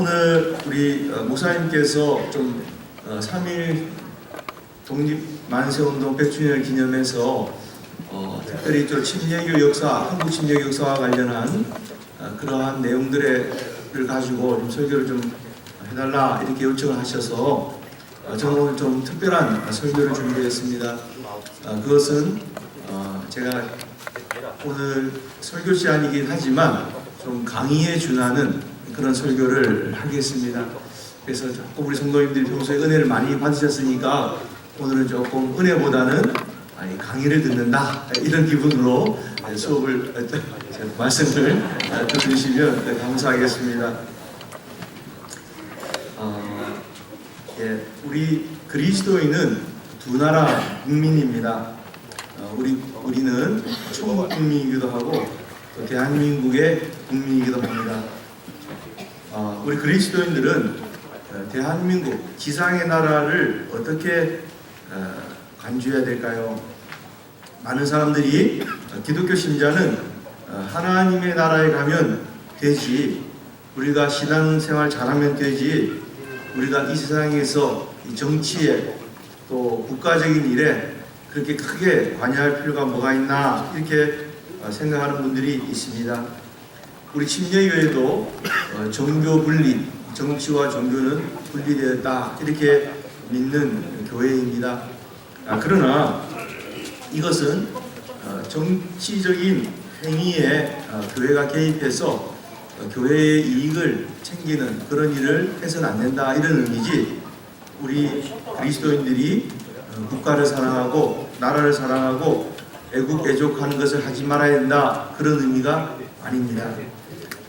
오늘 우리 목사님께서 좀 3.1 독립 만세운동 100주년을 기념해서 특별히 저 침례교 역사, 한국 침례교 역사와 관련한 그러한 내용들을 가지고 좀 설교를 좀 해달라 이렇게 요청을 하셔서 저는 오늘 좀 특별한 설교를 준비했습니다. 그것은 제가 오늘 설교 시간이긴 하지만 좀 강의에 준하는 그런 설교를 하겠습니다. 그래서 조금 우리 성도님들이 평소에 은혜를 많이 받으셨으니까 오늘은 조금 은혜보다는 강의를 듣는다 이런 기분으로 수업을 말씀을 들으시면 감사하겠습니다. 우리 그리스도인은 두 나라 국민입니다. 우리는 천국 국민이기도 하고 또 대한민국의 국민이기도 합니다. 우리 그리스도인들은 대한민국 지상의 나라를 어떻게 간주해야 될까요? 많은 사람들이 기독교 신자는 하나님의 나라에 가면 되지, 우리가 신앙생활 잘하면 되지, 우리가 이 세상에서 이 정치에 또 국가적인 일에 그렇게 크게 관여할 필요가 뭐가 있나 이렇게 생각하는 분들이 있습니다. 우리 침례교회도 종교 분리, 정치와 종교는 분리되었다 이렇게 믿는 교회입니다. 그러나 이것은 정치적인 행위에 교회가 개입해서 교회의 이익을 챙기는 그런 일을 해서는 안 된다 이런 의미지, 우리 그리스도인들이 국가를 사랑하고 나라를 사랑하고 애국 애족하는 것을 하지 말아야 된다 그런 의미가 아닙니다.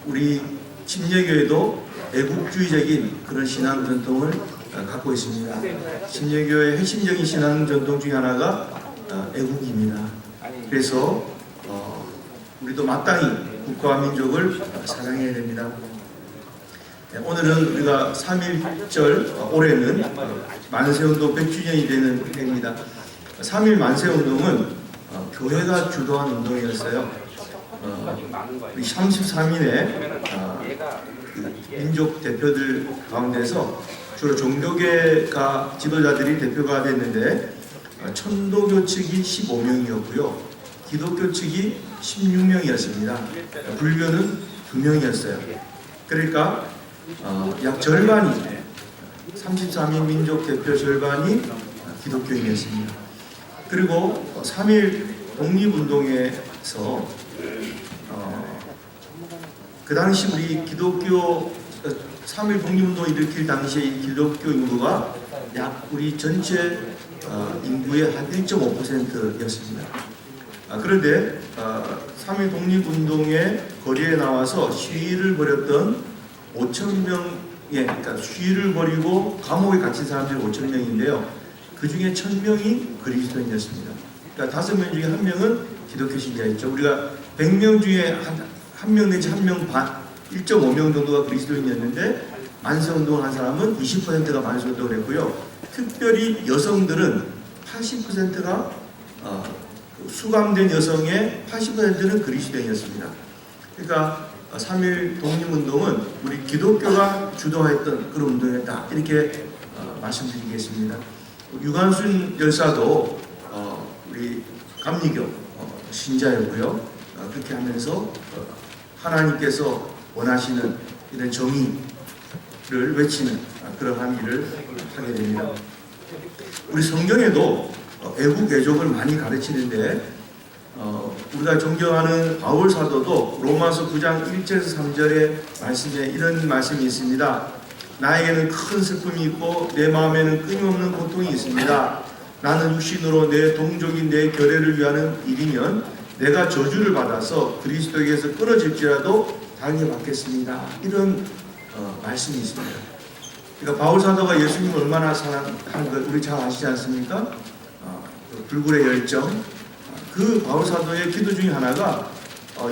우리 침례교회도 애국주의적인 그런 신앙 전통을 갖고 있습니다. 침례교회의 핵심적인 신앙 전통 중에 하나가 애국입니다. 그래서 우리도 마땅히 국가와 민족을 사랑해야 됩니다. 오늘은 우리가 3.1절, 올해는 만세운동 100주년이 되는 해입니다. 3.1 만세운동은 교회가 주도한 운동이었어요. 우리 33인의 민족 대표들 가운데서 주로 종교계가 지도자들이 대표가 됐는데 천도교 측이 15명이었고요. 기독교 측이 16명이었습니다. 불교는 2명이었어요. 그러니까 약 절반이 33인 민족 대표 절반이 기독교인이었습니다. 그리고 3.1 독립운동에서 그 당시 우리 기독교 3.1 독립운동을 일으킬 당시에 기독교 인구가 약 우리 전체 인구의 한 1.5%였습니다. 그런데 3.1 독립운동의 거리에 나와서 시위를 벌였던 5,000명의, 그러니까 시위를 벌이고 감옥에 갇힌 사람들이 5,000명인데요. 그 중에 1,000명이 그리스도인이었습니다. 그러니까 5명 중에 1명은 기독교 신자였죠. 우리가 100명 중에 한 명 내지 1명 반, 1.5명 정도가 그리스도인이었는데 만세운동을 한 사람은 20%가 만세운동을 했고요. 특별히 여성들은 80%가 수감된 여성의 80%는 그리스도인이었습니다. 그러니까 3.1 독립운동은 우리 기독교가 주도했던 그런 운동이었다 이렇게 말씀드리겠습니다. 유관순 열사도 우리 감리교 신자였고요. 그렇게 하면서 하나님께서 원하시는 이런 정의를 외치는 그러한 일을 하게 됩니다. 우리 성경에도 애국 애족을 많이 가르치는데 우리가 존경하는 바울 사도도 로마서 9장 1절에서 3절의 말씀에 이런 말씀이 있습니다. 나에게는 큰 슬픔이 있고 내 마음에는 끊임없는 고통이 있습니다. 나는 육신으로 내 동족인 내 결례를 위하는 일이면 내가 저주를 받아서 그리스도에게서 끊어질지라도 당해받겠습니다. 이런 말씀이 있습니다. 그러니까 바울 사도가 예수님을 얼마나 사랑하는 걸 우리 잘 아시지 않습니까? 불굴의 열정. 그 바울 사도의 기도 중에 하나가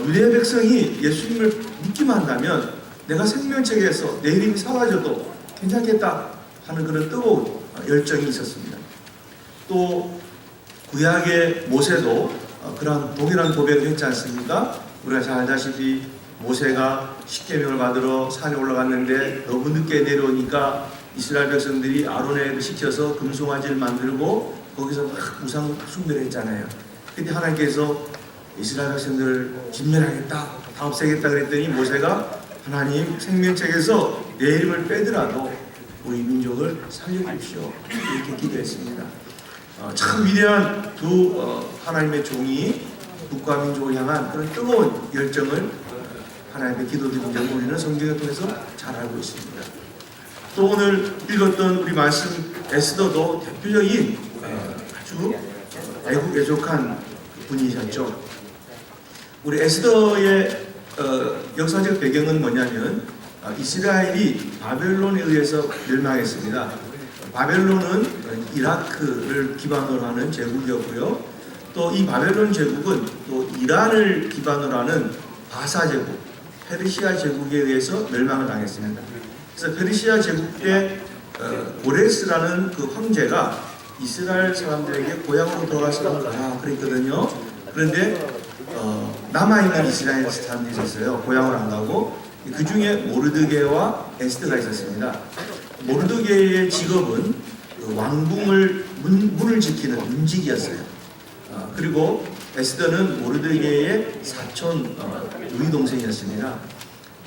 유대 백성이 예수님을 믿기만 한다면 내가 생명책에서 내 이름이 사라져도 괜찮겠다 하는 그런 뜨거운 열정이 있었습니다. 또 구약의 모세도 그런 동일한 고백을 했지 않습니까? 우리가 잘 알다시피 모세가 십계명을 받으러 산에 올라갔는데 너무 늦게 내려오니까 이스라엘 백성들이 아론을 시켜서 금송아지를 만들고 거기서 막 우상 숭배를 했잖아요. 근데 하나님께서 이스라엘 백성들을 진멸하겠다, 다 없애겠다 그랬더니 모세가 하나님 생명책에서 내 이름을 빼더라도 우리 민족을 살려주십시오 이렇게 기도했습니다. 참 위대한 두 하나님의 종이 국가 민족을 향한 그런 뜨거운 열정을 하나님의 기도드린 점을 우리는 성경을 통해서 잘 알고 있습니다. 또 오늘 읽었던 우리 말씀 에스더도 대표적인 아주 애국애족한 분이셨죠. 우리 에스더의 역사적 배경은 뭐냐면 이스라엘이 바벨론에 의해서 멸망했습니다. 바벨론은 이라크를 기반으로 하는 제국이었고요. 또 이 바벨론 제국은 또 이란을 기반으로 하는 바사 제국, 페르시아 제국에 의해서 멸망을 당했습니다. 그래서 페르시아 제국 때 고레스라는 그 황제가 이스라엘 사람들에게 고향으로 돌아가서 가라 그랬거든요. 그런데 남아있는 이스라엘 사람들이 있었어요. 고향을 안 가고. 그 중에 모르드게와 에스더가 있었습니다. 모르드게의 직업은 왕궁을 문을 지키는 문직이었어요. 그리고 에스더는 모르드게의 사촌 누이 동생이었습니다.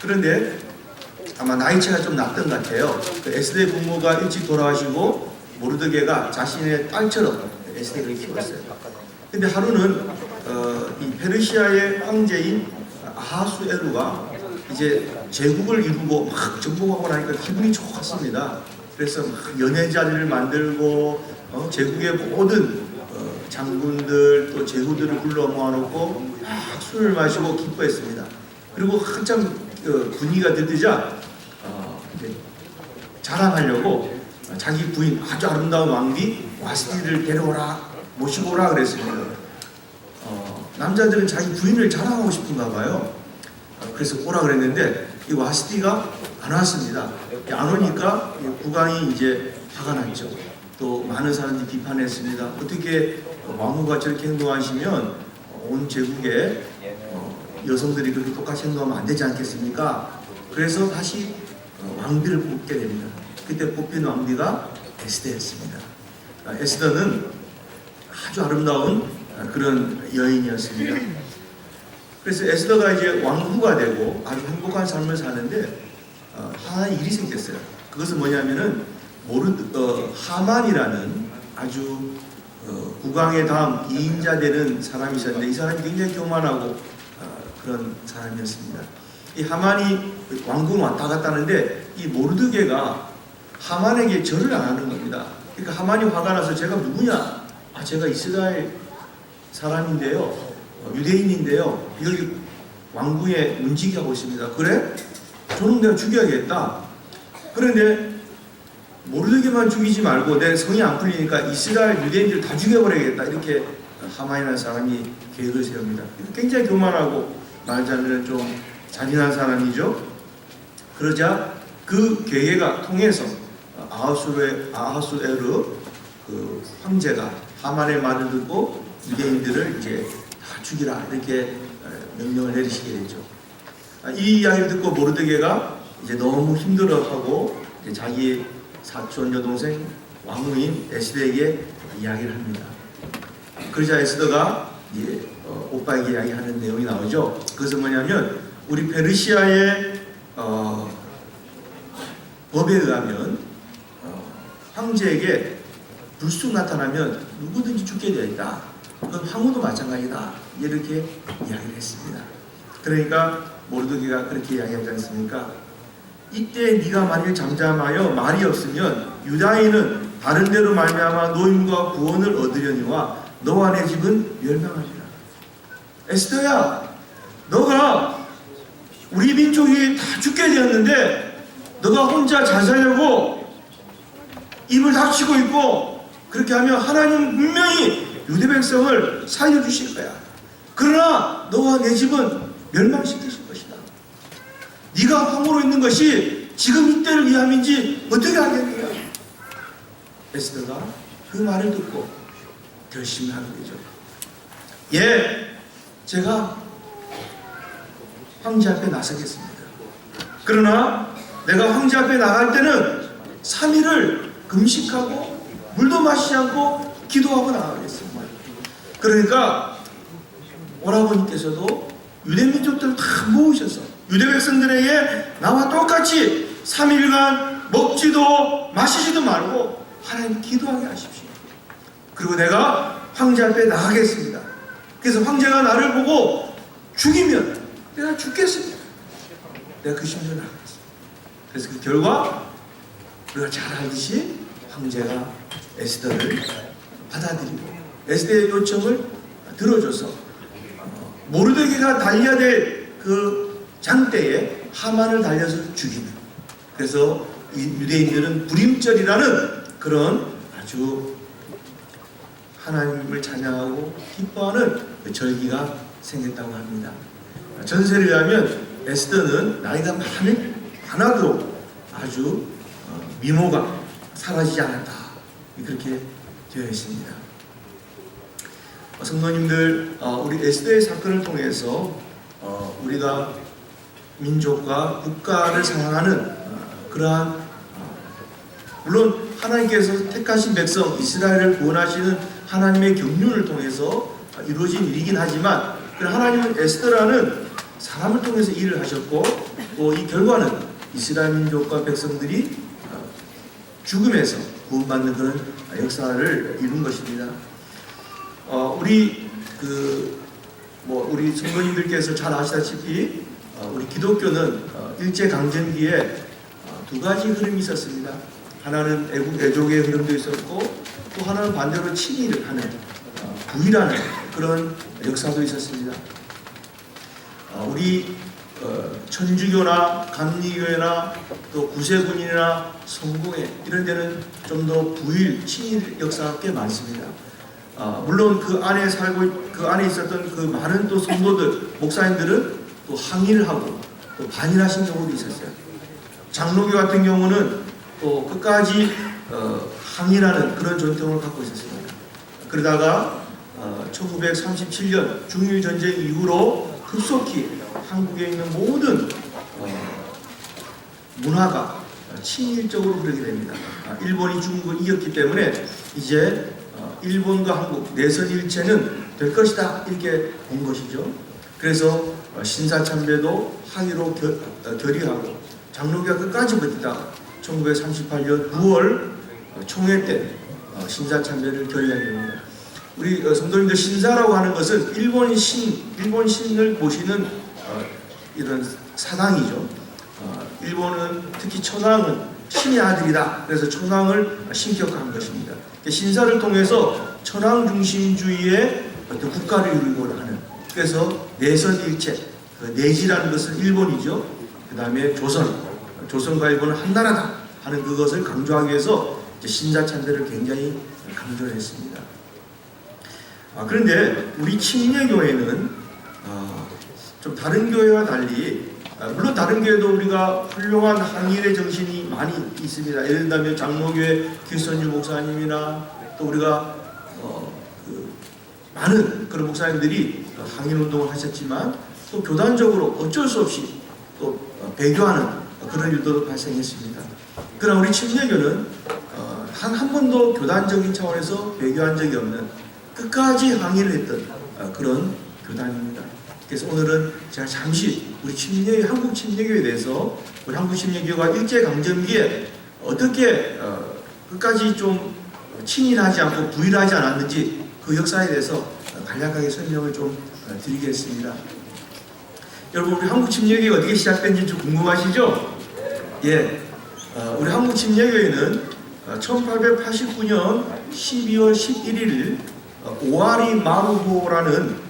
그런데 아마 나이차가 좀 났던 것 같아요. 에스더의 부모가 일찍 돌아가시고 모르드게가 자신의 딸처럼 에스더를 키웠어요. 근데 하루는 이 페르시아의 황제인 아하수에루가 이제 제국을 이루고 막 정복하고 나니까 기분이 좋았습니다. 그래서 막 연회자리를 만들고 제국의 모든 장군들 또 제후들을 불러 모아놓고 막 술을 마시고 기뻐했습니다. 그리고 한참 분위기가 들뜨자 자랑하려고 자기 부인 아주 아름다운 왕비 와스티를 데려오라 모시고 오라 그랬습니다. 남자들은 자기 부인을 자랑하고 싶은가 봐요. 그래서 오라 그랬는데 이 와스티가 안 왔습니다. 안 오니까 국왕이 이제 화가 났죠. 또 많은 사람들이 비판했습니다. 어떻게 왕후가 저렇게 행동하시면 온 제국에 여성들이 그렇게 똑같이 행동하면 안 되지 않겠습니까? 그래서 다시 왕비를 뽑게 됩니다. 그때 뽑힌 왕비가 에스더였습니다. 에스더는 아주 아름다운 그런 여인이었습니다. 그래서 에스더가 이제 왕후가 되고 아주 행복한 삶을 사는데 하나의 일이 생겼어요. 그것은 뭐냐면은 하만이라는 아주 국왕의 다음 2인자 되는 사람이 있었는데 이 사람이 굉장히 교만하고 그런 사람이었습니다. 이 하만이 왕궁 왔다 갔다 하는데 이 모르드게가 하만에게 절을 안 하는 겁니다. 그러니까 하만이 화가 나서 제가 누구냐? 제가 이스라엘 사람인데요. 유대인인데요. 이걸 왕궁에 문지기 하고 있습니다. 그래? 저는 내가 죽여야겠다. 그런데 모르드게만 죽이지 말고 내 성이 안 풀리니까 이스라엘 유대인들 다 죽여버려야겠다. 이렇게 하만이라는 사람이 계획을 세웁니다. 굉장히 교만하고 말하자면 좀 잔인한 사람이죠. 그러자 그 계획을 통해서 아하수에르 그 황제가 하만의 말을 듣고 유대인들을 이제 다 죽이라 이렇게 명령을 내리시게 되죠. 이 이야기를 듣고 모르드게가 이제 너무 힘들어하고 이제 자기 사촌 여동생 왕후인 에스더에게 이야기를 합니다. 그러자 에스더가 이제 오빠에게 이야기하는 내용이 나오죠. 그것은 뭐냐면 우리 페르시아의 법에 의하면 황제에게 불쑥 나타나면 누구든지 죽게 되어 있다. 그건 황후도 마찬가지다. 이렇게 이야기를 했습니다. 그러니까 모르드게가 그렇게 이야기하지 않습니까? 이때 네가 만일 잠잠하여 말이 없으면 유다인은 다른 데로 말미암아 노임과 구원을 얻으려니와 너와 내 집은 멸망하리라. 에스더야, 너가 우리 민족이 다 죽게 되었는데 너가 혼자 잘 살려고 입을 닥치고 있고 그렇게 하면 하나님 분명히 유대 백성을 살려주실 거야. 그러나 너와 내 집은 멸망시키실 것이다. 네가 황후로 있는 것이 지금 이때를 위함인지 어떻게 알겠느냐. 에스더가 그 말을 듣고 결심을 하게 되죠. 예, 제가 황제 앞에 나서겠습니다. 그러나 내가 황제 앞에 나갈 때는 3일을 금식하고 물도 마시지 않고 기도하고 나가겠습니다. 그러니까 오라버니께서도 유대 민족들을 다 모으셔서 유대 백성들에게 나와 똑같이 3일간 먹지도 마시지도 말고 하나님 기도하게 하십시오. 그리고 내가 황제 앞에 나가겠습니다. 그래서 황제가 나를 보고 죽이면 내가 죽겠습니다. 내가 그 심정을 나가겠습니다. 그래서 그 결과 우리가 잘 알듯이 황제가 에스더를 받아들이고 에스더의 요청을 들어줘서 모르드게가 달려야 될 그 장대에 하만을 달려서 죽이는, 그래서 이 유대인들은 불임절이라는 그런 아주 하나님을 찬양하고 기뻐하는 그 절기가 생겼다고 합니다. 전설에 의하면 에스더는 나이가 많아도 아주 미모가 사라지지 않았다, 그렇게 되어 있습니다. 성도님들, 우리 에스더의 사건을 통해서 우리가 민족과 국가를 사랑하는 그러한, 물론 하나님께서 택하신 백성 이스라엘을 구원하시는 하나님의 경륜을 통해서 이루어진 일이긴 하지만, 하나님은 에스더라는 사람을 통해서 일을 하셨고, 또 이 결과는 이스라엘 민족과 백성들이 죽음에서 구원받는 그런 역사를 이룬 것입니다. 우리 성도님들께서 잘 아시다시피 우리 기독교는 일제강점기에 두 가지 흐름이 있었습니다. 하나는 애국애족의 흐름도 있었고, 또 하나는 반대로 친일을 하는 부일하는 그런 역사도 있었습니다. 우리 천주교나 감리교회나 또 구세군이나 성공회 이런 데는 좀 더 부일, 친일 역사가 꽤 많습니다. 물론 그 안에 있었던 그 많은 또 성도들, 목사님들은 또 항의를 하고 또 반일하신 경우도 있었어요. 장로교 같은 경우는 또 끝까지 항의라는 그런 전통을 갖고 있었습니다. 그러다가 1937년 중일전쟁 이후로 급속히 한국에 있는 모든 문화가 친일적으로 흐르게 됩니다. 일본이 중국을 이겼기 때문에 이제 일본과 한국 내선 일체는 될 것이다, 이렇게 본 것이죠. 그래서 신사참배도 항의로 결의하고 장로교가 끝까지 버티다가 1938년 9월 총회 때 신사참배를 결의하게 됩니다. 우리 성도님들, 신사라고 하는 것은 일본 신을 모시는 이런 사당이죠. 일본은 특히 천황은 신의 아들이다, 그래서 천황을 신격화한 것입니다. 신사를 통해서 천황 중심주의의 어떤 국가를 이루고자 하는, 그래서 내선일체, 내지라는 것은 일본이죠. 그 다음에 조선과 일본은 한 나라다 하는 그것을 강조하기 위해서 신사참배를 굉장히 강조를 했습니다. 그런데 우리 침례교회는 좀 다른 교회와 달리, 물론 다른 교회도 우리가 훌륭한 항일의 정신이 많이 있습니다. 예를 들면 장로교회 길선유 목사님이나 또 우리가 많은 그런 목사님들이 항일 운동을 하셨지만, 또 교단적으로 어쩔 수 없이 또 배교하는 그런 일도 발생했습니다. 그러나 우리 침례교는 한 번도 교단적인 차원에서 배교한 적이 없는, 끝까지 항일을 했던 그런 교단입니다. 그래서 오늘은 제가 잠시 우리 침례교, 한국 침례교에 대해서, 우리 한국 침례교가 일제강점기에 어떻게 끝까지 좀 친일하지 않고 부일하지 않았는지 그 역사에 대해서 간략하게 설명을 좀 드리겠습니다. 여러분, 우리 한국 침례교가 어떻게 시작된지 좀 궁금하시죠? 예, 우리 한국 침례교회는 1889년 12월 11일 오아리 마루호라는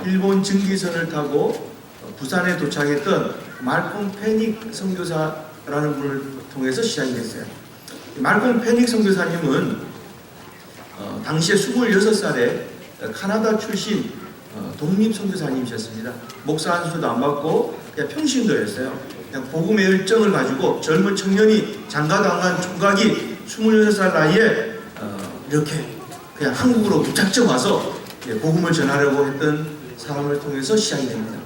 일본 증기선을 타고 부산에 도착했던 말콤 페닉 선교사라는 분을 통해서 시작이 됐어요. 말콤 페닉 선교사님은 당시에 26살에 카나다 출신 독립 선교사님이셨습니다. 목사 한 수도 안 받고 그냥 평신도였어요. 그냥 복음의 열정을 가지고 젊은 청년이 장가당한 총각이 26살 나이에 이렇게 그냥 한국으로 무작정 와서 복음을 전하려고 했던 사람을 통해서 시작이 됩니다.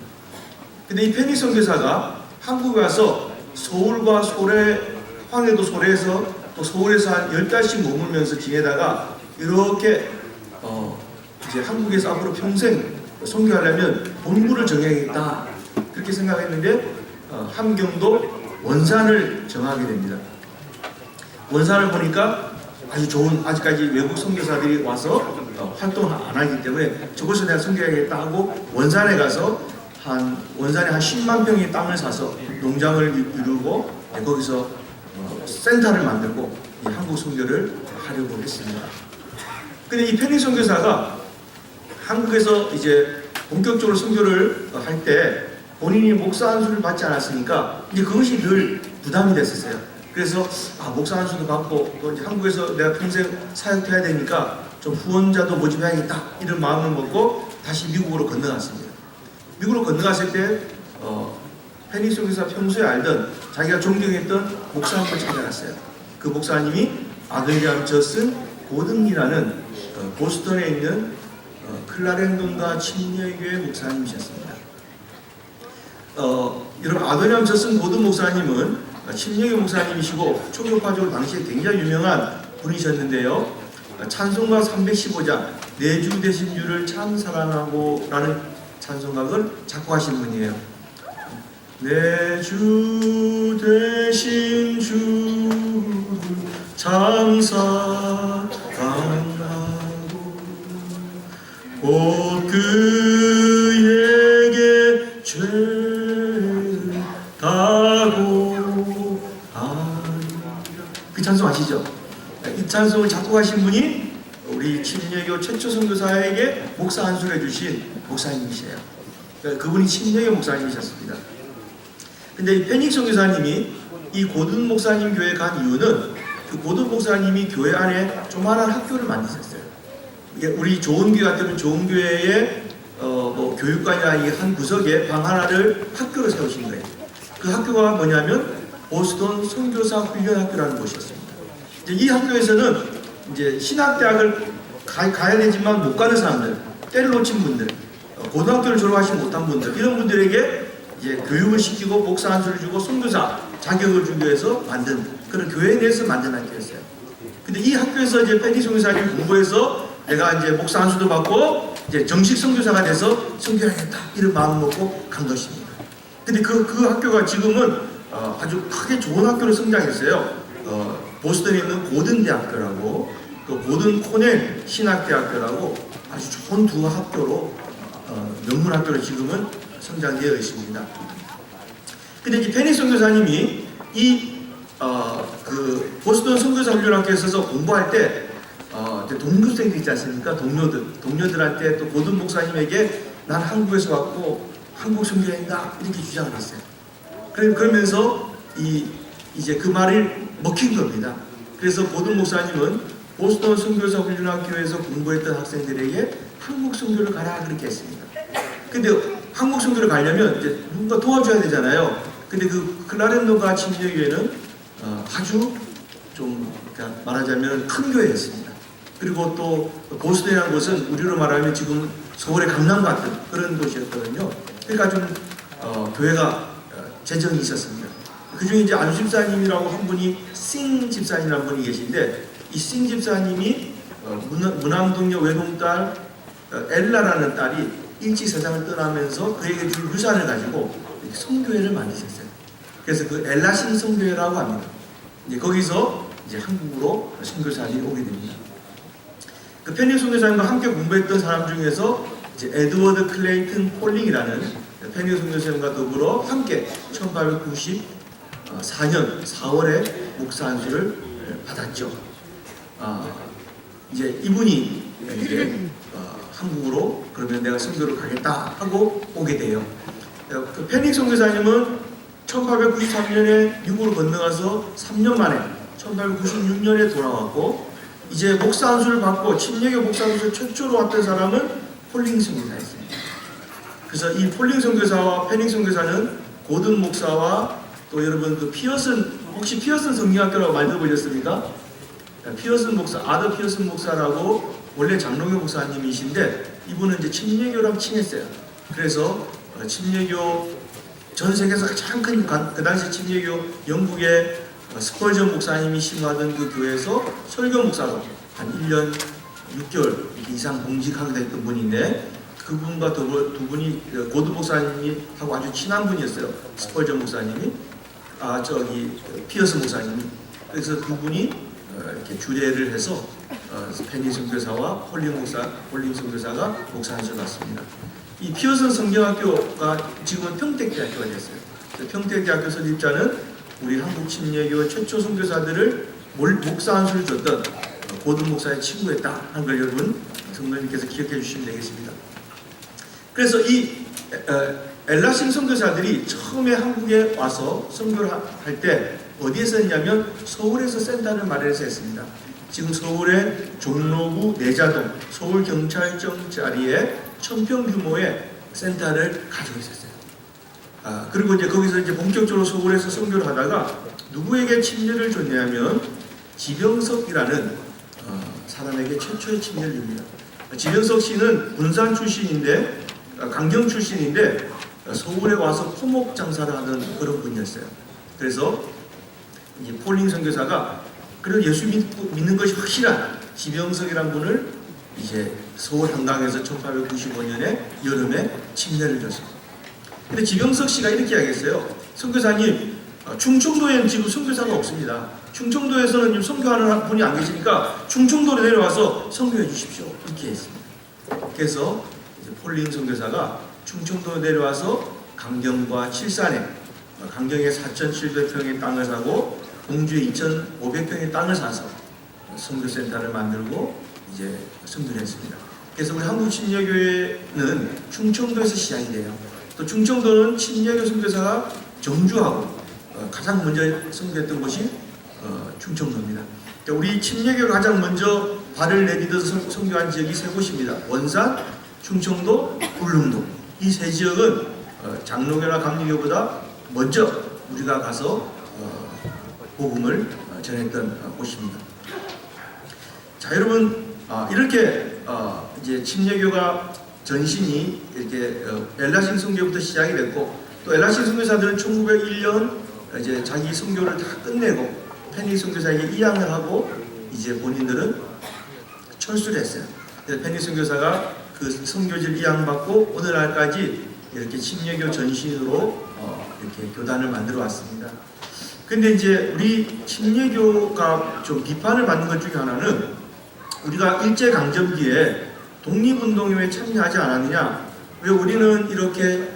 근데 이 페닉 선교사가 한국에 와서 서울과 소래, 황해도 소래에서 또 서울에서 한 10달씩 머물면서 지내다가 이렇게 이제 한국에서 앞으로 평생 선교하려면 본부를 정해야겠다 그렇게 생각했는데 함경도 원산을 정하게 됩니다. 원산을 보니까 아주 좋은, 아직까지 외국 선교사들이 와서 활동을 안 하기 때문에 저곳에서 내가 선교해야겠다 하고 원산에 가서 원산에 한 10만 평의 땅을 사서 농장을 이루고 거기서 센터를 만들고 한국 선교를 하려고 했습니다. 근데 이 페닉 선교사가 한국에서 이제 본격적으로 선교를 할 때 본인이 목사 안수를 받지 않았으니까 이제 그것이 늘 부담이 됐었어요. 그래서 목사 안수도 받고 또 이제 한국에서 내가 평생 사역도 해야 되니까 좀 후원자도 모집해야겠다 이런 마음을 먹고 다시 미국으로 건너갔습니다. 미국으로 건너갔을 때 페닉 선교사 평소에 알던 자기가 존경했던 목사님을 찾아갔어요. 그 목사님이 아드리안 저슨 고든이라는 보스턴에 있는 클라렌돈가 침례교회 목사님이셨습니다. 여러분 아드리안 저슨 고든 목사님은 침례교 목사님이시고 초교파적으로 당시에 굉장히 유명한 분이셨는데요. 찬송가 315장 내 주 되신 주를 참 사랑하고 라는 찬송가를 작곡하신 분이에요. 내 주 되신 주를 참 사랑하고 곧 그에게 죄를 다고 하리라. 그 찬송 아시죠? 이 찬송을 작곡하신 분이 우리 침례교 최초 선교사에게 목사 안수를 해주신 목사님이세요. 그분이 침례교 목사님이셨습니다. 근데 이 페닉 선교사님이 이 고든 목사님 교회에 간 이유는 그 고든 목사님이 교회 안에 조그마한 학교를 만드셨어요. 우리 좋은 교회 같으면 좋은 교회에 교육관이나 한 구석에 방 하나를 학교로 세우신 거예요. 그 학교가 뭐냐면 보스턴 선교사 훈련학교라는 곳이었습니다. 이 학교에서는 이제 신학대학을 가야 되지만 못 가는 사람들, 때를 놓친 분들, 고등학교를 졸업하지 못한 분들 이런 분들에게 이제 교육을 시키고 목사 안수를 주고 선교사 자격을 주기 위해서 만든 그런 교회에 내에서 만든 학교였어요. 근데 이 학교에서 이제 페닉 선교사님 공부해서 내가 이제 목사 안수도 받고 이제 정식 선교사가 돼서 선교하겠다 이런 마음 먹고 간 것입니다. 근데 그 학교가 지금은 아주 크게 좋은 학교로 성장했어요. 보스턴에 있는 고든 대학교라고 또 고든 코넬 신학대학교라고 아주 좋은 두 학교로 명문 학교로 지금은 성장되어 있습니다. 근데 이 페닉 선교사님이 그 보스턴 선교사 훈련학교에서 공부할 때 동급생들 있지 않습니까? 동료들한테 또 고든 목사님에게 난 한국에서 왔고 한국 선교행다 이렇게 주장을 했어요. 그러면서 이제 그 말을 먹힌 겁니다. 그래서 고든 목사님은 보스턴 선교사 훈련학교에서 공부했던 학생들에게 한국 선교를 가라 그렇게 했습니다. 근데 한국 선교를 가려면 이제 누군가 도와줘야 되잖아요. 근데 그 클라렌도가 침례교회는 아주 좀 그러니까 말하자면 큰 교회였습니다. 그리고 또 보스턴이라는 곳은 우리로 말하면 지금 서울의 강남 같은 그런 곳이었거든요. 그러니까 좀 교회가 재정이 있었습니다. 그중에 이제 안수 집사님이라고 한 분이 싱 집사님이라는 분이 계신데 이 싱 집사님이 문암동역 외동딸 엘라라는 딸이 일찍 세상을 떠나면서 그에게 줄 유산을 가지고 성교회를 만드셨어요. 그래서 그 엘라신 성교회라고 합니다. 이제 거기서 이제 한국으로 선교사님이 오게 됩니다. 그 페닉 선교사님과 함께 공부했던 사람 중에서 이제 에드워드 클레이튼 폴링이라는 페닉 선교사님과 더불어 함께 1894년 4월에 목사 안수를 받았죠. 이제 이분이 이제 한국으로 그러면 내가 선교를 가겠다 하고 오게 돼요. 그 페닉 선교사님은 1893년에 미국으로 건너가서 3년 만에 1896년에 돌아왔고 이제 목사 안수를 받고 침례교 목사 안수를 최초로 왔던 사람은 폴링 선교사였습니다. 그래서 이 폴링 선교사와 페닉 선교사는 고든 목사와 또 여러분 그 피어슨 혹시 피어슨 성경학교라고 말 들어보셨습니까? 피어슨 목사, 아더 피어슨 목사라고 원래 장로교 목사님이신데 이분은 이제 침례교랑 친했어요. 그래서 침례교 전 세계에서 가장 큰 그 당시 침례교 영국의 스펄전 목사님이 신고하던 그 교회에서 설교 목사로 한 1년 6개월 이상 봉직하게 됐던 분인데, 그분과 두 분이 고드 목사님이 하고 아주 친한 분이었어요. 스펄전 목사님이 피어스 목사님이. 그래서 두 분이 이렇게 주례를 해서 페니 선교사와 홀링 선교사가 목사하셔 놨습니다. 이 피어슨 성경학교가 지금은 평택대학교가 됐어요. 평택대학교 설립자는 우리 한국 침례교 최초 선교사들을 목사 안수를 줬던 고든 목사의 친구였다 하는 걸 여러분 성도님께서 기억해 주시면 되겠습니다. 그래서 이 엘라신 선교사들이 처음에 한국에 와서 선교를 할 때 어디에서 했냐면 서울에서 센터를 마련해서 했습니다. 지금 서울의 종로구 내자동 서울경찰청 자리에 1000평 규모의 센터를 가지고 있었어요. 그리고 이제 거기서 이제 본격적으로 서울에서 선교를 하다가 누구에게 침례를 줬냐면 지병석이라는 사람에게 최초의 침례를 줍니다. 지병석 씨는 군산 출신인데, 강경 출신인데 서울에 와서 토목 장사를 하는 그런 분이었어요. 그래서 이 폴링 선교사가 그런 예수 믿는 것이 확실한 지병석이라는 분을 이제 서울 한강에서 1895년에 여름에 침례를 줬습니다. 근데 지병석 씨가 이렇게 이야기했어요. 선교사님, 충청도에는 지금 선교사가 없습니다. 충청도에서는 지금 선교하는 분이 안 계시니까 충청도로 내려와서 선교해 주십시오. 이렇게 했습니다. 그래서 이제 폴링 선교사가 충청도로 내려와서 강경과 칠산에, 강경에 4,700평의 땅을 사고 공주에 2,500평의 땅을 사서 선교센터를 만들고 이제 선교를 했습니다. 그래서 우리 한국 침례교회는 충청도에서 시작이 돼요. 또 충청도는 침례교 선교사가 정주하고 가장 먼저 선교했던 곳이 충청도입니다. 그러니까 우리 침례교가 가장 먼저 발을 내딛어서 선교한 지역이 세 곳입니다. 원산, 충청도, 울릉도. 이 세 지역은 장로교나 감리교보다 먼저 우리가 가서 복음을 전했던 곳입니다. 자, 여러분, 이렇게 이제 침례교가 전신이 이렇게 엘라신 선교부터 시작이 됐고, 또 엘라신 선교사들은 1901년 이제 자기 선교를 다 끝내고 페니 선교사에게 이양을 하고 이제 본인들은 철수를 했어요. 그래서 페니 선교사가 그 선교지를 이양받고 오늘날까지 이렇게 침례교 전신으로 이렇게 교단을 만들어 왔습니다. 근데 이제 우리 침례교가 좀 비판을 받는 것 중에 하나는, 우리가 일제강점기에 독립운동에 참여하지 않았느냐, 왜 우리는 이렇게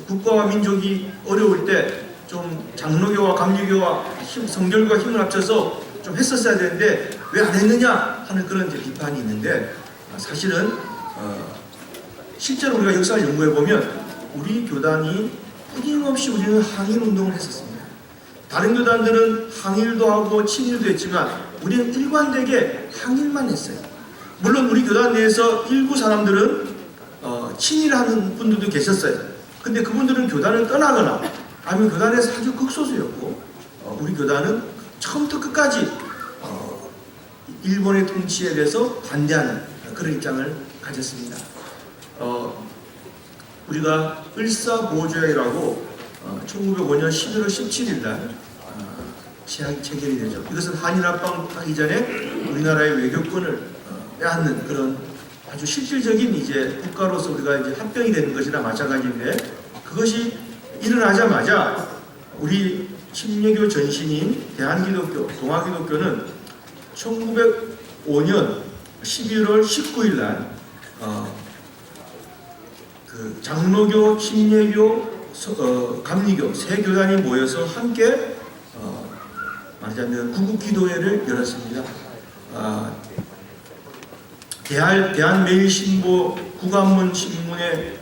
국가와 민족이 어려울 때 좀 장로교와 감리교와 성결과 힘을 합쳐서 좀 했었어야 되는데 왜 안 했느냐 하는 그런 이제 비판이 있는데, 사실은 실제로 우리가 역사를 연구해 보면 우리 교단이 끊임없이 우리는 항일운동을 했었습니다. 다른 교단들은 항일도 하고 친일도 했지만 우리는 일관되게 항일만 했어요. 물론 우리 교단 내에서 일부 사람들은 친일하는 분들도 계셨어요. 근데 그분들은 교단을 떠나거나 아니면 교단에서 아주 극소수였고, 우리 교단은 처음부터 끝까지 일본의 통치에 대해서 반대하는 그런 입장을 가졌습니다. 우리가 을사보호조약이라고 1905년 11월 17일 날 체결이 되죠. 이것은 한일합방하기 전에 우리나라의 외교권을 빼앗는 그런 아주 실질적인 이제 국가로서 우리가 이제 합병이 되는 것이나 마찬가지인데, 그것이 일어나자마자 우리 침례교 전신인 대한기독교, 동아기독교는 1905년 11월 19일 날 그 장로교, 침례교, 감리교 세 교단이 모여서 함께 말하자면 구국기도회를 열었습니다. 대한매일신보 구간문 신문에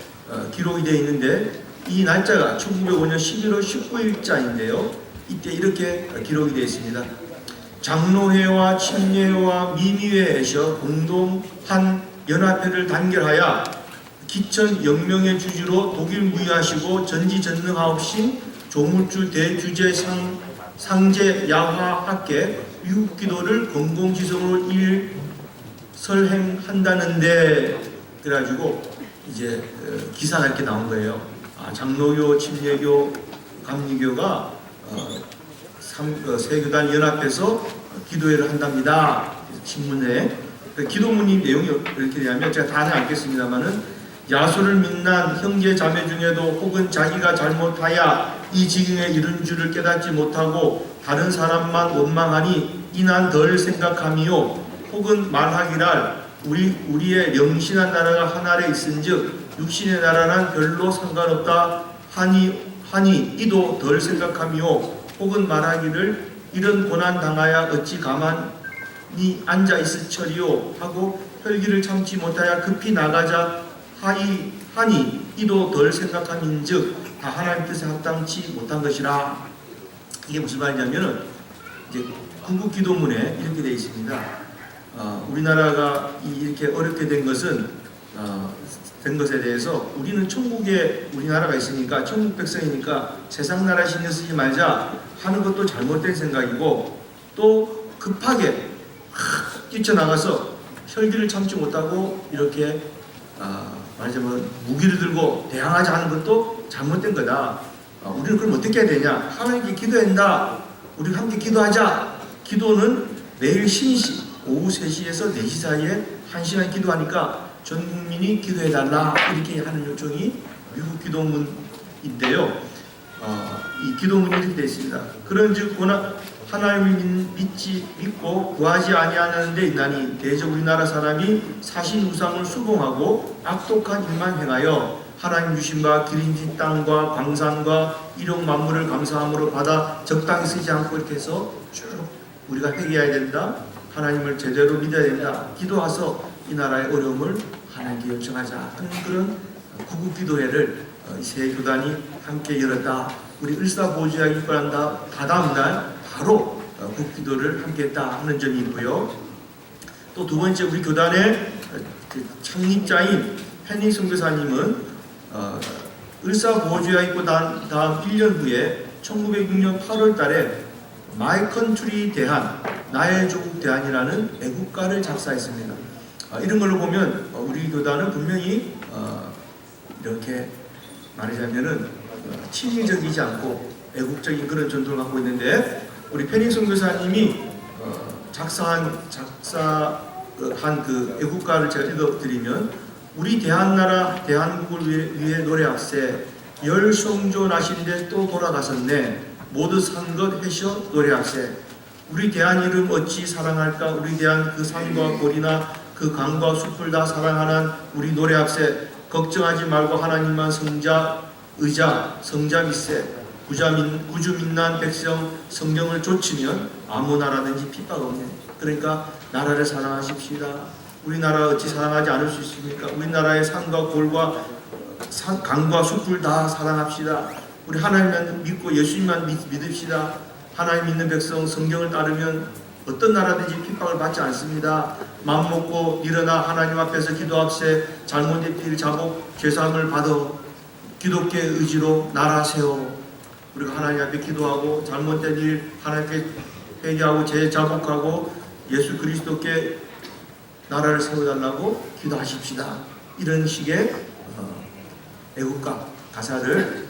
기록이 되어 있는데, 이 날짜가 1905년 11월 19일자인데요. 이때 이렇게 기록이 되어 있습니다. 장로회와 침례회와 민의회에서 공동한 연합회를 단결하여 기천 영명의 주주로 독일 무의하시고 전지전능하옵신 조물주 대주제 상제 야화학계 유기도를 공공지성으로 설행한다는데, 그래가지고 이제 기사가 이렇게 나온 거예요. 장로교, 침례교, 감리교가 세 교단 연합해서 기도회를 한답니다. 신문에 기도문이 내용이 이렇게 되냐면 제가 다는 않겠습니다만은 야수를 믿는 형제 자매 중에도 혹은 자기가 잘못하여 이 지경에 이른 줄을 깨닫지 못하고 다른 사람만 원망하니 이난 덜 생각하미요 혹은 말하기를 우리의 영신한 나라가 한 아래 있은즉 육신의 나라는 별로 상관없다 하니 이도 덜 생각하미요 혹은 말하기를 이런 고난 당하여 어찌 가만히 앉아 있을처리요 하고 혈기를 참지 못하여 급히 나가자 하니 이도 덜 생각함인즉 다 하나님 뜻에 합당치 못한 것이라. 이게 무슨 말이냐면은 이제 한국 기도문에 이렇게 되어 있습니다. 우리나라가 이렇게 어렵게 된 것은 된 것에 대해서 우리는 천국에 우리나라가 있으니까 천국 백성이니까 세상 나라 신경 쓰지 말자 하는 것도 잘못된 생각이고 또 급하게 뛰쳐나가서 혈기를 참지 못하고 이렇게 말하자면 무기를 들고 대항하지 않은 것도 잘못된 거다. 우리는 그럼 어떻게 해야 되냐? 하나님께 기도해야 한다. 우리 함께 기도하자. 기도는 매일 신시 오후 3시에서 4시 사이에 1시간 기도하니까 전 국민이 기도해달라 이렇게 하는 요청이 미국 기도문인데요. 이 기도문이 이렇게 되어 있습니다. 그런즉 하나님을 믿고 구하지 아니하는 데 있나니 대저 우리나라 사람이 사신 우상을 수봉하고 악독한 일만 행하여 하나님 주신 바 기름진 땅과 광산과 일용 만물을 감사함으로 받아 적당히 쓰지 않고 이렇게 해서 쭉 우리가 회개해야 된다. 하나님을 제대로 믿어야 된다. 기도와서 이 나라의 어려움을 하나님께 요청하자 하는 그런 구국 기도회를 이 세 교단이 함께 열었다. 우리 을사보좌에 입관한다. 다다음 날 바로 국기도를 함께 했다 하는 점이 있고요. 또 두 번째 우리 교단의 창립자인 페니 선교사님은 을사보좌에 있고 다음 1년 후에 1906년 8월 달에 마이 컨트리 대한 나의 조국 대한이라는 애국가를 작사했습니다. 이런 걸로 보면 우리 교단은 분명히 이렇게 말하자면은 친일적이지 않고 애국적인 그런 전통을 갖고 있는데 우리 페니 선교사님이 작사한 그 애국가를 제가 읽어드리면 우리 대한나라 대한국을 위해 노래합세 열 성조 나신데 또 돌아가셨네 모두 산 것 해셔 노래합세 우리 대한 이름 어찌 사랑할까 우리 대한 그 산과 고리나 그 강과 숲을 다 사랑하는 우리 노래합세 걱정하지 말고 하나님만 성자 의자 성자 믿세 구주 민난 백성 성경을 좇으면 아무 나라든지 핍박 없네. 그러니까 나라를 사랑하십시다. 우리나라 어찌 사랑하지 않을 수 있습니까? 우리나라의 산과 골과 강과 숲을 다 사랑합시다. 우리 하나님만 믿고 예수님만 믿읍시다. 하나님 믿는 백성 성경을 따르면 어떤 나라든지 핍박을 받지 않습니다. 마음 먹고 일어나 하나님 앞에서 기도합세 잘못된 일 자복 죄사함을 받아 기독교의 의지로 나라 세워 우리가 하나님 앞에 기도하고 잘못된 일 하나님께 회개하고 죄 자복하고 예수 그리스도께 나라를 세워달라고 기도하십시다. 이런 식의 애국가 가사를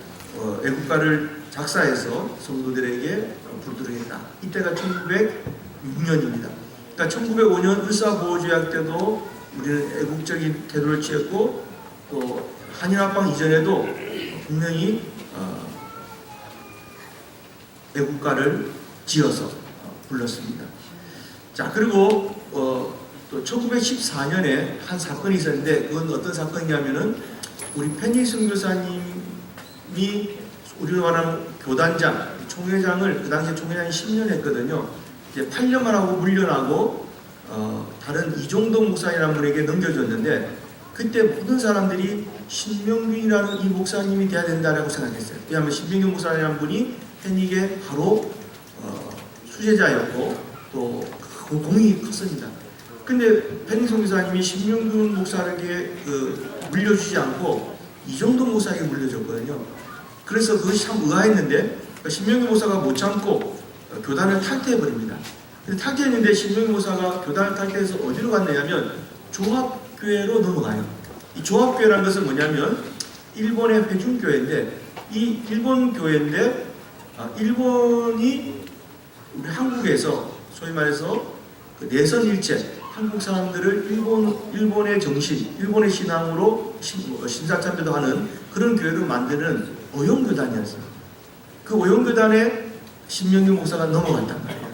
애국가를 작사해서 성도들에게 부르겠다. 이때가 1906년입니다. 그러니까 1905년 을사보호조약 때도 우리는 애국적인 태도를 취했고 또 한일합방 이전에도 분명히 애국가를 지어서 불렀습니다. 자 그리고 또 1914년에 한 사건이 있었는데 그건 어떤 사건이냐면은 우리 페니 선교사님이 우리가 말하는 교단장, 총회장을 그 당시에 총회장이 10년 했거든요. 이제 8년만 하고 물러나고 다른 이종동 목사님이라는 분에게 넘겨줬는데 그때 모든 사람들이 신명균이라는 이 목사님이 돼야 된다라고 생각했어요. 왜냐하면 신명균 목사님이라는 분이 페니에게 바로 수제자였고 또 공이 컸습니다. 근데 페니 선교사님이 신명균 목사에게 물려주지 않고 이종동 목사에게 물려줬거든요. 그래서 그것이 참 의아했는데 신명균 목사가 못 참고 교단을 탈퇴해버립니다. 근데 탈퇴했는데 신명균 목사가 교단을 탈퇴해서 어디로 갔냐면 조합교회로 넘어가요. 이 조합교회라는 것은 뭐냐면 일본의 회중교회인데 이 일본 교회인데 일본이 우리 한국에서 소위 말해서 그 내선일체 한국 사람들을 일본의 정신, 일본의 신앙으로 신사참배도 하는 그런 교회를 만드는 오용교단이었어요. 그 오용교단에 신명균 목사가 넘어갔단 말이에요.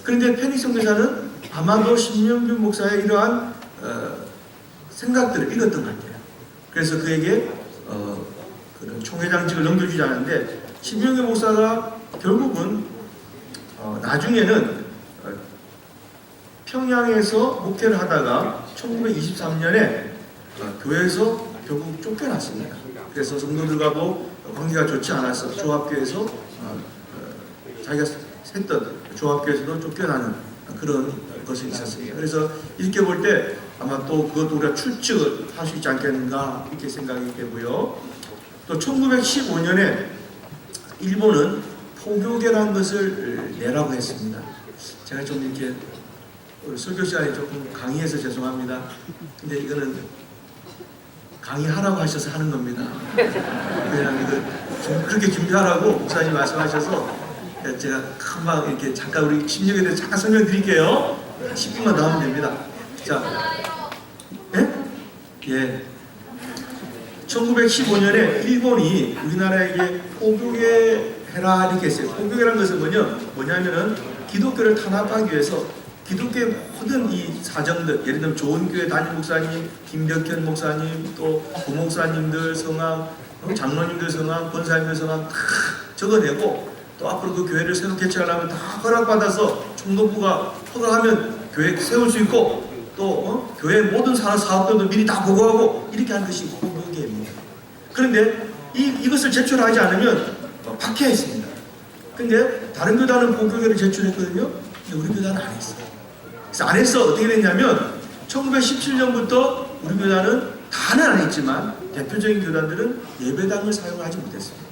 그런데 페닉 선교사는 아마도 신명균 목사의 이러한 생각들을 읽었던 것 같아요. 그래서 그에게 그런 총회장직을 넘겨주지 않았는데 신명균 목사가 결국은 나중에는 평양에서 목회를 하다가 1923년에 교회에서 결국 쫓겨났습니다. 그래서 성도들과도 관계가 좋지 않아서 조합교회에서 자기가 했던 조합교회에서도 쫓겨나는 그런 것이 있었습니다. 그래서 이렇게 볼 때 아마 또 그것도 우리가 추측을 할 수 있지 않겠는가 이렇게 생각이 되고요. 또 1915년에 일본은 포교계라는 것을 내라고 했습니다. 제가 좀 이렇게 설교 시간에 조금 강의해서 죄송합니다. 근데 이거는 강의하라고 하셔서 하는 겁니다. 그냥 이거 그렇게 준비하라고 목사님 말씀하셔서 제가 금방 이렇게 잠깐 우리 심령에 대해서 잠깐 설명드릴게요. 10분만 더 하면 됩니다. 자, 예. 1915년에 일본이 우리나라에게 포교계 해라 이렇게 했어요. 포교계라는 것은 뭐냐면은 기독교를 탄압하기 위해서 기독교의 모든 이 사정들, 예를 들면 좋은 교회 담임 목사님, 김덕현 목사님, 또 부목사님들 성함, 장로님들 성함, 권사님들 성함 다 적어내고 또 앞으로 그 교회를 새로 개최하려면 다 허락받아서 총독부가 허가하면 교회 세울 수 있고 또 교회 모든 사업들도 미리 다 보고하고 이렇게 하는 것이 포교계입니다. 그런데 이것을 제출하지 않으면 박해했습니다. 근데 다른 교단은 포교계를 제출했거든요. 근데 우리 교단은 안 했어요. 그래서 안 해서 어떻게 됐냐면 1917년부터 우리 교단은 다는 안 했지만 대표적인 교단들은 예배당을 사용하지 못했습니다.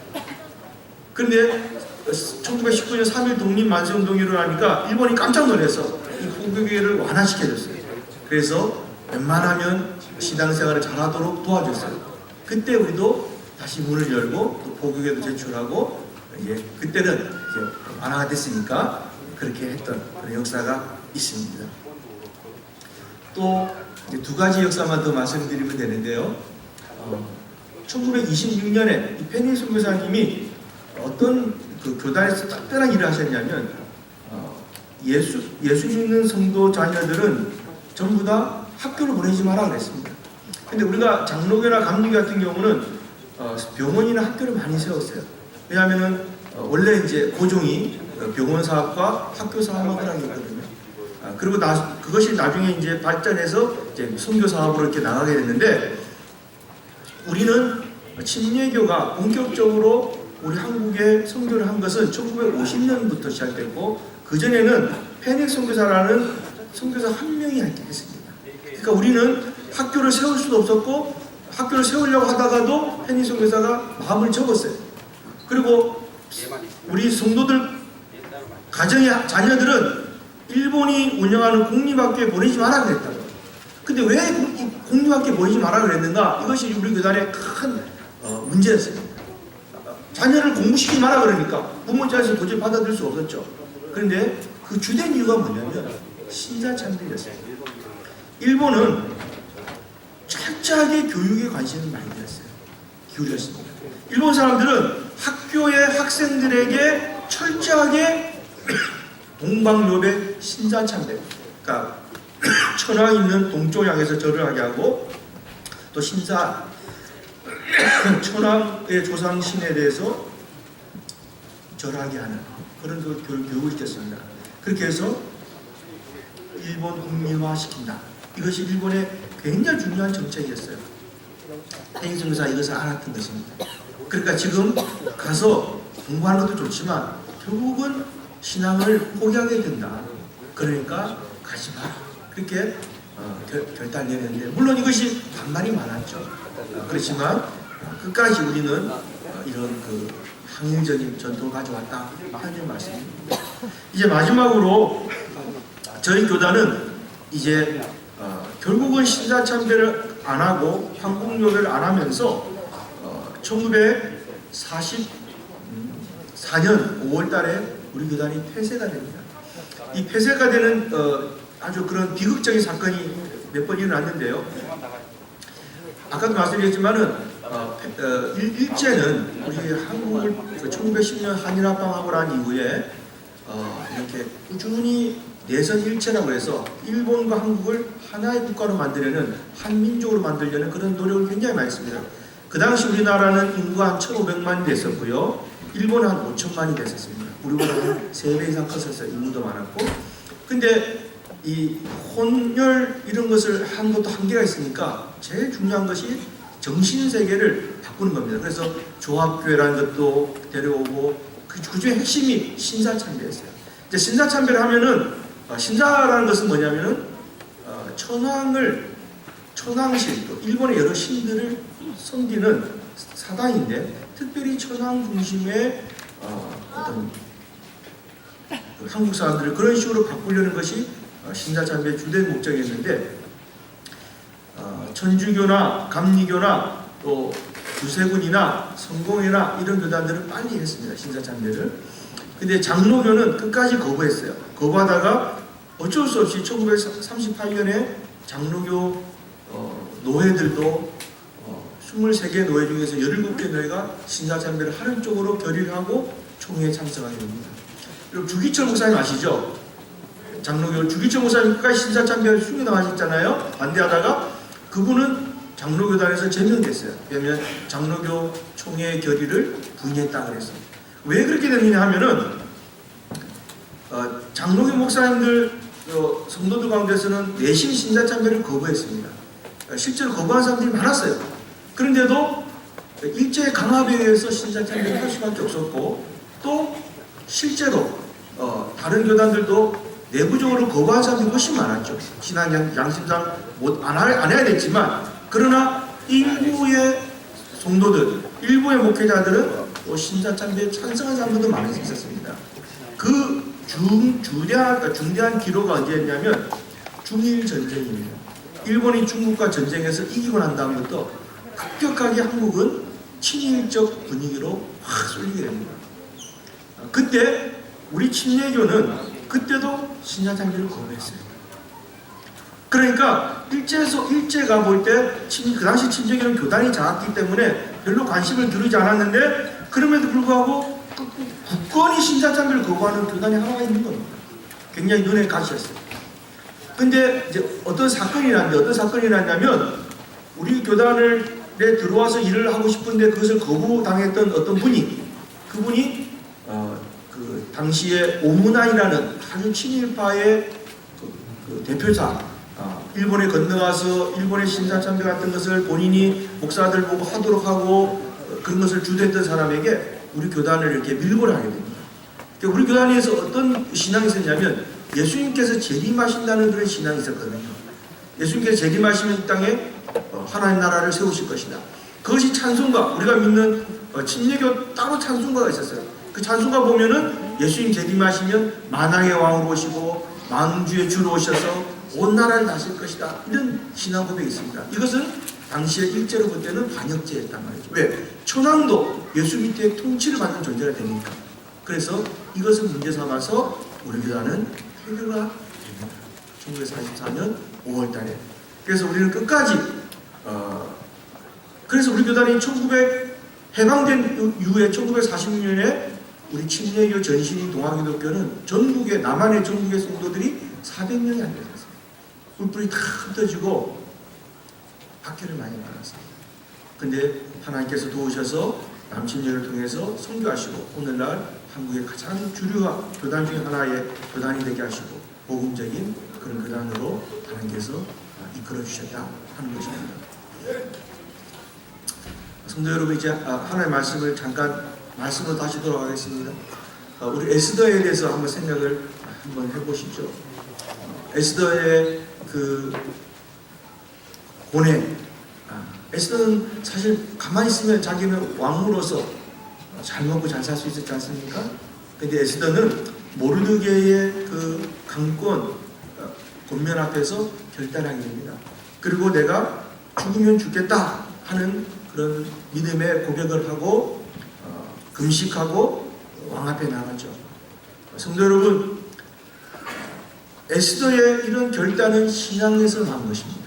그런데 1919년 3.1 독립 만세운동이 일어나니까 일본이 깜짝 놀라서 이 포교계를 완화시켜줬어요. 그래서 웬만하면 신앙생활을 잘하도록 도와줬어요. 그때 우리도 다시 문을 열고 또 포교계도 제출하고 그때는 이제 완화가 됐으니까 그렇게 했던 그런 역사가 있습니다. 또 두 가지 역사만 더 말씀드리면 되는데요. 1926년에 이 페니 선교사님이 어떤 그 교단에서 특별한 일을 하셨냐면 예수 믿는 성도 자녀들은 전부 다 학교를 보내지 마라 그랬습니다. 근데 우리가 장로교나 감리교 같은 경우는 병원이나 학교를 많이 세웠어요. 왜냐하면은 원래 이제 고종이 병원 사업과 학교 사업만 허락했거든요. 그리고 그것이 나중에 이제 발전해서 이제 선교 사업으로 이렇게 나가게 됐는데 우리는 침례교가 본격적으로 우리 한국에 선교를 한 것은 1950년부터 시작됐고 그 전에는 페닉 선교사라는 선교사 한 명이 했습니다. 그러니까 우리는 학교를 세울 수도 없었고 학교를 세우려고 하다가도 페닉 선교사가 마음을 접었어요. 그리고 우리 성도들 가정의 자녀들은 일본이 운영하는 공립학교에 보내지 마라 그랬다고. 근데 왜 공립학교에 보내지 마라 그랬는가? 이것이 우리 교단의 큰 문제였어요. 자녀를 공부시키지 마라 그러니까 부모 입장에서 도저히 받아들일 수 없었죠. 그런데 그 주된 이유가 뭐냐면 신사참배였어요. 일본은 철저하게 교육에 관심을 많이 기울였습니다. 일본 사람들은 학교의 학생들에게 철저하게 동방요배 신사참배, 그러니까 천황 있는 동쪽 향해서 절을 하게 하고 또 천황의 조상신에 대해서 절하게 하는 그런 교육을 시켰습니다. 그렇게 해서 일본 국민화시킨다. 이것이 일본의 굉장히 중요한 정책이었어요. 페닉 선교사가 이것을 알았던 것입니다. 그러니까 지금 가서 공부하는 것도 좋지만 결국은 신앙을 포기하게 된다. 그러니까 가지 마라. 그렇게 결단을 내렸는데 물론 이것이 반발이 많았죠. 그렇지만 끝까지 우리는 이런 그 항일적인 전통을 가져왔다 하는 말씀입니다. 이제 마지막으로 저희 교단은 이제 결국은 신사참배를 안 하고 황국요배를 안 하면서 1944년 5월 달에 우리 교단이 폐쇄가 됩니다. 이 폐쇄가 되는 아주 그런 비극적인 사건이 몇 번 일어났는데요. 아까도 말씀드렸지만은 일제는 우리 한국을 1910년 한일합방하고 난 이후에 이렇게 꾸준히 내선 일체라고 해서 일본과 한국을 하나의 국가로 만들려는 한민족으로 만들려는 그런 노력을 굉장히 많이 했습니다. 그 당시 우리나라는 인구가 한 1,500만이 됐었고요. 일본은 한 5천만이 됐었습니다. 우리보다 한 3배 이상 컸었어요. 인구도 많았고. 근데 이 혼혈 이런 것을 한 것도 한계가 있으니까 제일 중요한 것이 정신세계를 바꾸는 겁니다. 그래서 조합교회라는 것도 데려오고 그중에 핵심이 신사참배였어요. 이제 신사참배를 하면은 신사라는 것은 뭐냐면은 천황실 또 일본의 여러 신들을 섬기는 사당인데 특별히 천황 중심의 어떤 한국 사람들을 그런 식으로 바꾸려는 것이 신사참배의 주된 목적이었는데 천주교나 감리교나 또 구세군이나 성공회나 이런 교단들은 빨리 했습니다. 신사참배를. 근데 장로교는 끝까지 거부했어요. 거부하다가 어쩔 수 없이 1938년에 장로교 노회들도 23개 노회 중에서 17개 노회가 신사참배를 하는 쪽으로 결의를 하고 총회에 참석하게 됩니다. 그리고 주기철 목사님 아시죠? 장로교 주기철 목사님 끝까지 신사참배를 수행하셨잖아요. 반대하다가 그분은 장로교단에서 제명됐어요. 왜냐하면 장로교 총회의 결의를 부인했다 그랬어요. 왜 그렇게 됐느냐 하면은 장로교 목사님들 성도들 가운데서는 내심 신사참배를 거부했습니다. 실제로 거부한 사람들이 많았어요. 그런데도 일제 강압에 의해서 신사참배를 할 수밖에 없었고 또 실제로 다른 교단들도 내부적으로 거부한 사람들이 훨씬 많았죠. 신앙 양심상 안 해야 됐지만 그러나 일부의 성도들, 일부의 목회자들은 또 신사참배에 찬성한 사람들도 많이 있었습니다. 그 중대한 기로가 언제였냐면 중일 전쟁입니다. 일본이 중국과 전쟁에서 이기고 난 다음부터 급격하게 한국은 친일적 분위기로 확 쏠리게 됩니다. 그때 우리 침례교는 그때도 신사참배를 거부했어요. 그러니까 일제가 볼 때 그 당시 침례교는 교단이 작았기 때문에 별로 관심을 두르지 않았는데 그럼에도 불구하고 굳건히 신사참배를 거부하는 교단이 하나가 있는 겁니다. 굉장히 눈에 가시였어요. 근데 이제 어떤 사건이 났냐면 우리 교단에 들어와서 일을 하고 싶은데 그것을 거부당했던 어떤 분이 그분이 그 당시에 오문안이라는 아주 친일파의 그 대표자 일본에 건너가서 일본의 신사참배 같은 것을 본인이 목사들 보고 하도록 하고 그런 것을 주도했던 사람에게 우리 교단을 이렇게 밀고를 하게 됩니다. 그러니까 우리 교단에서 어떤 신앙이 있었냐면 예수님께서 재림하신다는 그런 신앙이 있었거든요. 예수님께서 재림하시면 이 땅에 하나님 나라를 세우실 것이다. 그것이 찬송가, 우리가 믿는 침례교 따로 찬송가가 있었어요. 그 찬송가 보면은 예수님 재림하시면 만왕의 왕으로 오시고 망주의 주로 오셔서 온 나라를 다스릴 것이다. 이런 신앙 고백이 있습니다. 이것은 당시에 일제로 볼 때는 반역죄였단 말이죠. 왜? 천황도 예수 밑에 통치를 받는 존재가 되니까. 그래서 이것을 문제 삼아서 우리 교단은 폐교가 됩니다. 1944년 5월 달에. 그래서 우리는 끝까지 그래서 우리 교단이 해방된 이후에 1946년에 우리 침례교 전신인 동아기독교는 전국의 남한의 전국의 성도들이 400명이 안 되었어요. 뿔뿔이 다 흩어지고 박해를 많이 받았어요. 근데 하나님께서 도우셔서 남침례를 통해서 선교하시고 오늘날 한국의 가장 주류와 교단 중에 하나의 교단이 되게 하시고 복음적인 그런 교단으로 하나님께서 이끌어 주셨다 하는 것입니다. 성도 여러분, 이제 하나의 말씀을 잠깐 말씀으로 다시 돌아가겠습니다. 우리 에스더에 대해서 한번 생각을 한번 해보시죠. 에스더의 그 고뇌. 에스더는 사실 가만히 있으면 자기는 왕으로서 잘 먹고 잘 살 수 있었지 않습니까? 근데 에스더는 모르드게의 그 강권 권면 앞에서 결단하게 됩니다. 그리고 내가 죽으면 죽겠다 하는 그런 믿음의 고백을 하고 금식하고 왕 앞에 나가죠. 성도 여러분, 에스더의 이런 결단은 신앙에서 나온 것입니다.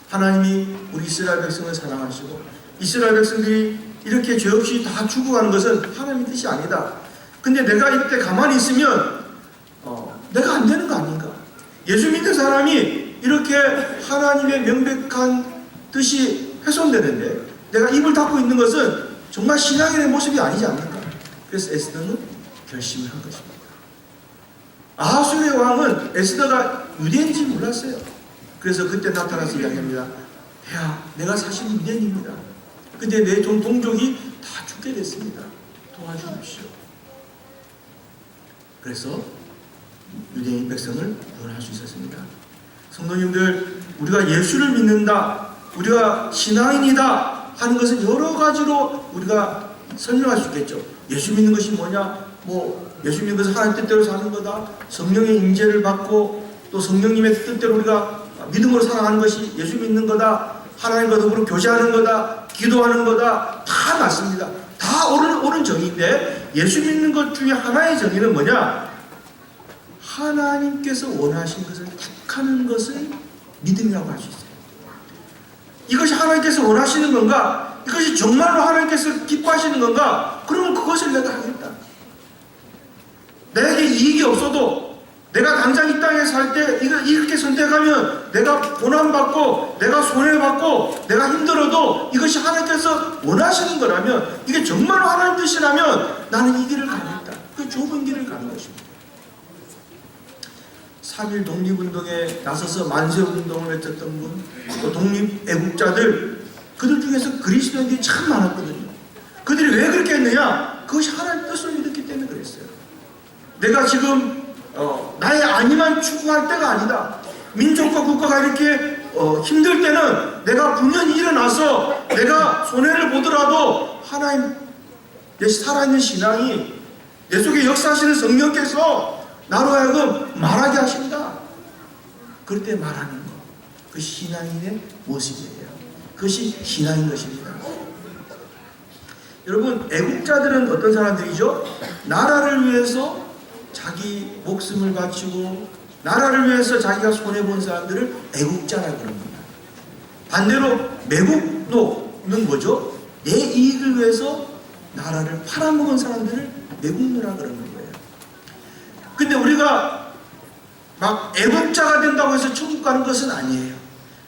하나님이 우리 이스라엘 백성을 사랑하시고 이스라엘 백성들이 이렇게 죄 없이 다 죽어가는 것은 하나님의 뜻이 아니다. 근데 내가 이때 가만히 있으면 내가 안 되는 거 아닌가? 예수 믿는 사람이 이렇게 하나님의 명백한 뜻이 훼손되는데 내가 입을 닫고 있는 것은 정말 신앙인의 모습이 아니지 않는가? 그래서 에스더는 결심을 한 것입니다. 아하수의 왕은 에스더가 유대인인지 몰랐어요. 그래서 그때 나타나서 이야기합니다. 야, 내가 사실 유대인입니다. 근데 내 동족이 다 죽게 됐습니다. 도와주십시오. 그래서 유대인 백성을 구원할 수 있었습니다. 성도님들, 우리가 예수를 믿는다, 우리가 신앙인이다 하는 것은 여러 가지로 우리가 설명할 수 있겠죠. 예수 믿는 것이 뭐냐? 예수 믿는 것은 하나님 뜻대로 사는 거다. 성령의 임재를 받고 또 성령님의 뜻대로 우리가 믿음으로 살아가는 것이 예수 믿는 거다. 하나님과 더불어 교제하는 거다. 기도하는 거다. 다 맞습니다. 다 옳은 정의인데 예수 믿는 것 중에 하나의 정의는 뭐냐? 하나님께서 원하신 것을 택하는 것을 믿음이라고 할 수 있어요. 이것이 하나님께서 원하시는 건가? 이것이 정말로 하나님께서 기뻐하시는 건가? 그러면 그것을 내가 하겠다. 내게 이익이 없어도 내가 당장 이 땅에 살 때 이렇게 선택하면 내가 고난받고 내가 손해받고 내가 힘들어도 이것이 하나님께서 원하시는 거라면, 이게 정말로 하나님 뜻이라면 나는 이 길을 가겠다. 그 좁은 길을 가는 것입니다. 3.1 독립운동에 나서서 만세운동을 외쳤던 분, 또 독립애국자들, 그들 중에서 그리스도인들이 참 많았거든요. 그들이 왜 그렇게 했느냐? 그것이 하나님 뜻을 믿었기 때문에 그랬어요. 내가 지금 나의 안위만 추구할 때가 아니다. 민족과 국가가 이렇게 힘들 때는 내가 분명히 일어나서 내가 손해를 보더라도 하나님, 내 살아있는 신앙이 내 속에 역사하시는 성령께서 나로 하여금 말하게 하신다. 그럴 때 말하는 것, 그 신앙인의 모습이에요. 그것이 신앙인 것입니다. 여러분, 애국자들은 어떤 사람들이죠? 나라를 위해서 자기 목숨을 바치고 나라를 위해서 자기가 손해본 사람들을 애국자라고 그럽니다. 반대로 매국노는 뭐죠? 내 이익을 위해서 나라를 팔아먹은 사람들을 매국노라고 그러는 거예요. 근데 우리가 막 애국자가 된다고 해서 천국 가는 것은 아니에요.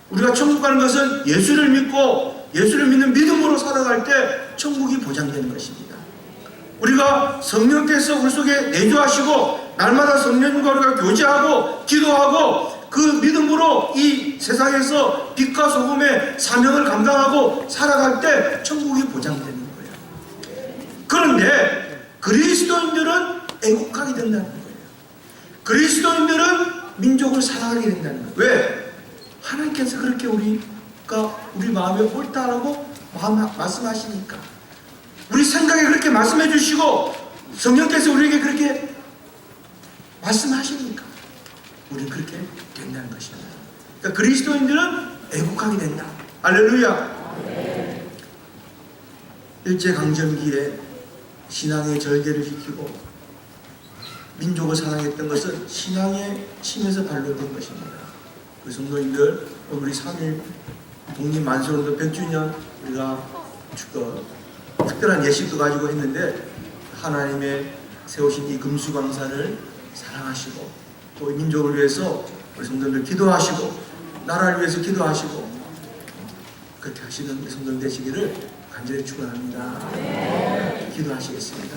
우리가 천국 가는 것은 예수를 믿고 예수를 믿는 믿음으로 살아갈 때 천국이 보장되는 것입니다. 우리가 성령께서 우리 속에 내주하시고 날마다 성령과 우리가 교제하고 기도하고 그 믿음으로 이 세상에서 빛과 소금의 사명을 감당하고 살아갈 때 천국이 보장되는 거예요. 그런데 그리스도인들은 애국하게 된다는 거예요. 그리스도인들은 민족을 사랑하게 된다는 거예요. 왜? 하나님께서 그렇게 우리 마음에 옳다라고 말씀하시니까, 우리 생각에 그렇게 말씀해 주시고 성령께서 우리에게 그렇게 말씀하시니까 우리는 그렇게 된다는 것입니다. 그러니까 그리스도인들은 애국하게 된다. 할렐루야. 일제강점기에 신앙의 절개를 지키고 민족을 사랑했던 것은 신앙의 침에서 발견된 것입니다. 그 성도님들, 우리 3.1 독립만세운동 100주년 우리가 특별한 예식도 가지고 했는데, 하나님의 세우신 이 금수강산을 사랑하시고 또 민족을 위해서 우리 성도님들 기도하시고 나라를 위해서 기도하시고 그렇게 하시는 성도님 되시기를 간절히 축원합니다. 기도하시겠습니다.